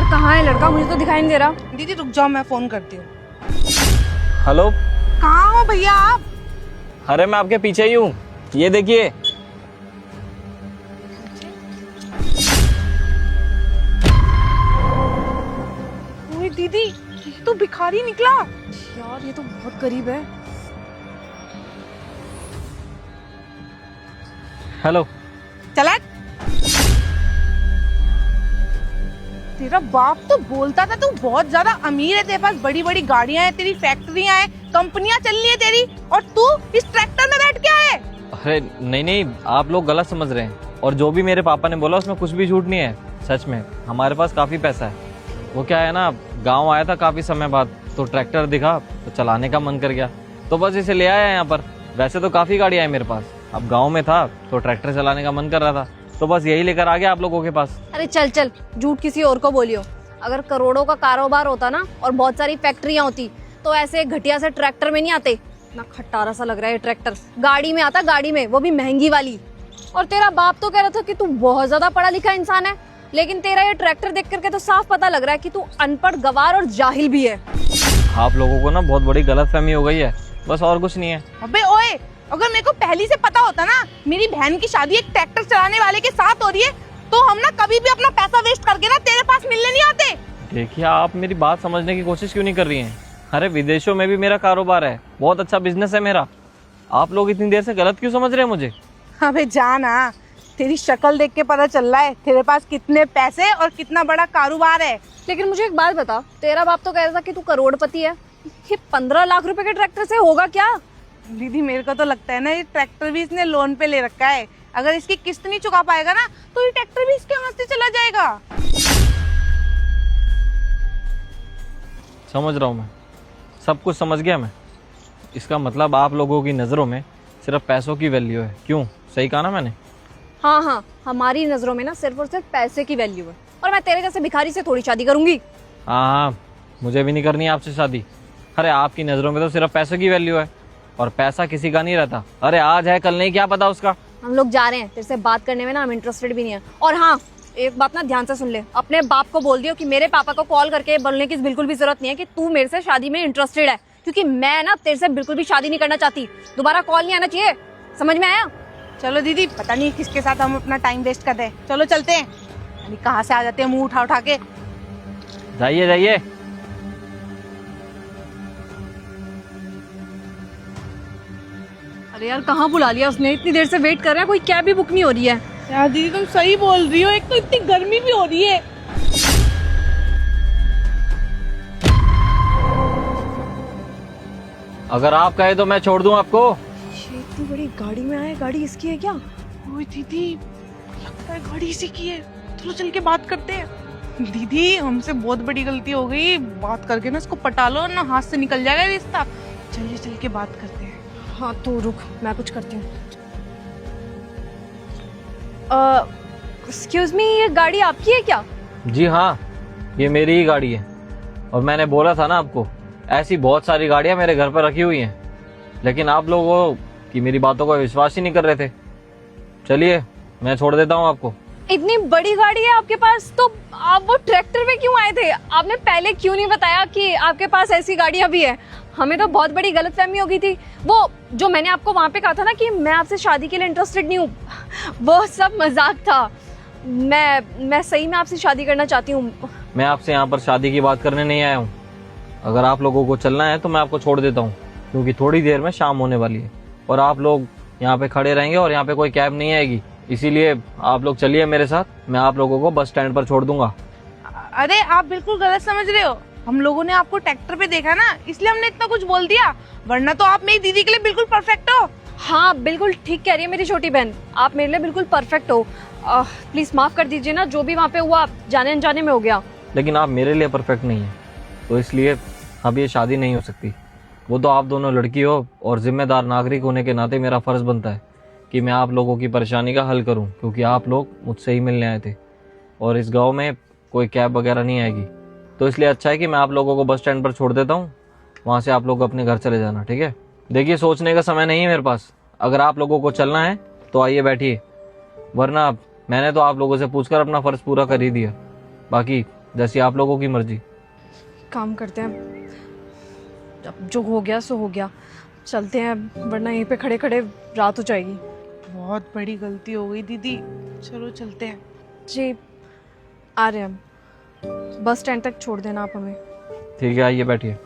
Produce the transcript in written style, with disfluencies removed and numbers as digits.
यार कहाँ है लड़का, मुझे तो दिखाई नहीं दे रहा। दीदी रुक जाओ, मैं फोन करती हूँ। हेलो। कहाँ हो भैया आप? अरे मैं आपके पीछे ही हूँ, ये देखिए। ओए दीदी, ये तो भिखारी निकला। यार ये तो बहुत करीब है। हेलो। चला। तेरा बाप तो बोलता था तू बहुत ज्यादा अमीर है, तेरे पास बड़ी बड़ी गाड़ियां हैं, तेरी फैक्ट्रियां हैं, कंपनियां चल रही है तेरी, और तू इस ट्रैक्टर में बैठ के आए। अरे नहीं नहीं, आप लोग गलत समझ रहे हैं। और जो भी मेरे पापा ने बोला उसमें कुछ भी झूठ नहीं है। सच में हमारे पास काफ़ी पैसा है। वो क्या है ना, गांव आया था काफ़ी समय बाद, तो ट्रैक्टर दिखा तो चलाने का मन कर गया, तो बस इसे ले आया यहाँ पर। वैसे तो काफ़ी गाड़ियाँ हैं मेरे पास, अब गाँव में था तो ट्रैक्टर चलाने का मन कर रहा था, तो बस यही लेकर आ गया आप लोगों के पास। अरे चल चल, झूठ किसी और को बोलियो। अगर करोड़ों का कारोबार होता ना और बहुत सारी फैक्ट्रियां होती तो ऐसे घटिया से ट्रैक्टर में नहीं आते। ना खट्टारा सा लग रहा है ये ट्रैक्टर, गाड़ी में आता, गाड़ी में, वो भी महंगी वाली। और तेरा बाप तो कह रहा था कि तू बहुत ज्यादा पढ़ा लिखा इंसान है, लेकिन तेरा ये ट्रैक्टर देख करके तो साफ पता लग रहा है कि तू अनपढ़, गवार और जाहिल भी है। आप लोगों को ना बहुत बड़ी गलतफहमी हो गई है, बस और कुछ नहीं है। अबे ओए, अगर मेरे को पहले से पता होता ना मेरी बहन की शादी एक ट्रैक्टर चलाने वाले के साथ हो रही है, तो हम ना कभी भी अपना पैसा वेस्ट करके ना तेरे पास मिलने नहीं आते। देखिए, आप मेरी बात समझने की कोशिश क्यों नहीं कर रही हैं? अरे विदेशों में भी मेरा कारोबार है, बहुत अच्छा बिजनेस है मेरा। आप लोग इतनी देर से गलत क्यों समझ रहे हैं मुझे? अबे जाना, तेरी शक्ल देख के पता चल रहा है तेरे पास कितने पैसे और कितना बड़ा कारोबार है। लेकिन मुझे एक बात बता, तेरा बाप तो कह रहा था कि तू करोड़पति है, ये 15 लाख रुपए के ट्रैक्टर से होगा क्या? दीदी मेरे को तो लगता है ना ये ट्रैक्टर भी इसने लोन पे ले रखा है। अगर इसकी किस्त नहीं चुका पाएगा ना तो ये ट्रैक्टर भी इसके हाथ से चला जाएगा। समझ रहा हूँ मैं, सब कुछ समझ गया मैं। इसका मतलब आप लोगों की नज़रों में सिर्फ पैसों की वैल्यू है, क्यों? सही कहा ना मैंने? हाँ हाँ, हमारी नजरों में ना सिर्फ और सिर्फ पैसे की वैल्यू है, और मैं तेरे जैसे भिखारी से थोड़ी शादी करूंगी। हाँ हाँ, मुझे भी नहीं करनी है आपसे शादी। अरे आपकी नज़रों में तो सिर्फ पैसों की वैल्यू है, और पैसा किसी का नहीं रहता। अरे आज है कल नहीं, क्या पता उसका। हम लोग जा रहे हैं, तेरे से बात करने में ना हम इंटरेस्टेड भी नहीं है। और हाँ, एक बात ना ध्यान से सुन ले, अपने बाप को बोल दियो कि मेरे पापा को कॉल करके बोलने की बिल्कुल भी जरूरत नहीं है कि तू मेरे से शादी में इंटरेस्टेड है, क्योंकि मैं ना तेरे से बिल्कुल भी शादी नहीं करना चाहती। दोबारा कॉल नहीं आना चाहिए, समझ में आया? चलो दीदी, पता नहीं किसके साथ हम अपना टाइम वेस्ट कर रहे हैं। चलो चलते हैं। यानी कहाँ से आ जाते हैं मुंह उठा उठा के। जाइए जाइए। अरे यार कहाँ बुला लिया उसने, इतनी देर से वेट कर रहे हैं, कोई कैब भी बुक नहीं हो रही है। यार दीदी तुम सही बोल रही हो, एक तो इतनी गर्मी भी हो रही है। अगर आप कहे तो मैं छोड़ दूं आपको। ये इतनी बड़ी गाड़ी में आए, गाड़ी इसकी है क्या? ओए दीदी, लगता है गाड़ी इसी की है। चलो चल के बात करते हैं। दीदी हमसे बहुत बड़ी गलती हो गई, बात करके ना इसको पटा लो ना, हाथ से निकल जाएगा रिश्ता। चलिए चल के बात करते हैं। हाँ तो रुक, मैं कुछ करती हूँ। एक्सक्यूज मी, ये गाड़ी आपकी है क्या? जी हाँ, ये मेरी ही गाड़ी है। और मैंने बोला था ना आपको, ऐसी बहुत सारी गाड़ियां मेरे घर पर रखी हुई हैं, लेकिन आप लोगों की मेरी बातों का विश्वास ही नहीं कर रहे थे। चलिए मैं छोड़ देता हूँ आपको। इतनी बड़ी गाड़ी है आपके पास, तो आप वो ट्रैक्टर में क्यों आए थे? आपने पहले क्यों नहीं बताया कि आपके पास ऐसी गाड़ियां भी है? हमें तो बहुत बड़ी गलतफहमी हो गई थी। वो जो मैंने आपको वहाँ पे कहा था ना कि मैं आपसे शादी के लिए इंटरेस्टेड नहीं हूँ, वो सब मजाक था। मैं सही में आपसे शादी करना चाहती हूँ। मैं आपसे यहाँ पर शादी की बात करने नहीं आया हूँ। अगर आप लोगों को चलना है तो मैं आपको छोड़ देता हूँ, क्योंकि थोड़ी देर में शाम होने वाली है और आप लोग यहाँ पे खड़े रहेंगे और यहाँ पे कोई कैब नहीं आएगी। इसीलिए आप लोग चलिए मेरे साथ, मैं आप लोगों को बस स्टैंड पर छोड़ दूंगा। अरे आप बिल्कुल गलत समझ रहे हो। हम लोगों ने आपको ट्रैक्टर पे देखा ना, इसलिए हमने इतना कुछ बोल दिया, वरना तो आप मेरी दीदी के लिए बिल्कुल परफेक्ट हो। हाँ बिल्कुल ठीक कह रही है मेरी छोटी बहन, आप मेरे लिए बिल्कुल परफेक्ट हो। प्लीज माफ कर दीजिए ना, जो भी वहाँ पे हुआ जाने अनजाने में हो गया। लेकिन आप मेरे लिए परफेक्ट नहीं है, तो इसलिए अब ये शादी नहीं हो सकती। वो तो आप दोनों लड़की हो, और जिम्मेदार नागरिक होने के नाते मेरा फर्ज बनता है कि मैं आप लोगों की परेशानी का हल करूं, क्योंकि आप लोग मुझसे ही मिलने आए थे और इस गांव में कोई कैब वगैरह नहीं आएगी। तो इसलिए अच्छा है कि मैं आप लोगों को बस स्टैंड पर छोड़ देता हूं, वहां से आप लोग अपने घर चले जाना, ठीक है? देखिए, सोचने का समय नहीं है मेरे पास। अगर आप लोगों को चलना है तो आइए बैठिए, वरना मैंने तो आप लोगों से पूछकर अपना फर्ज पूरा कर ही दिया। बाकी जैसी आप लोगों की मर्जी। काम करते हैं, अब जो हो गया सो हो गया, चलते हैं वरना यहीं पे खड़े खड़े रात हो जाएगी। बहुत बड़ी गलती हो गई दीदी, चलो चलते हैं। जी आ रहे हैं हम, बस स्टैंड तक छोड़ देना आप हमें। ठीक है, आइए बैठिए।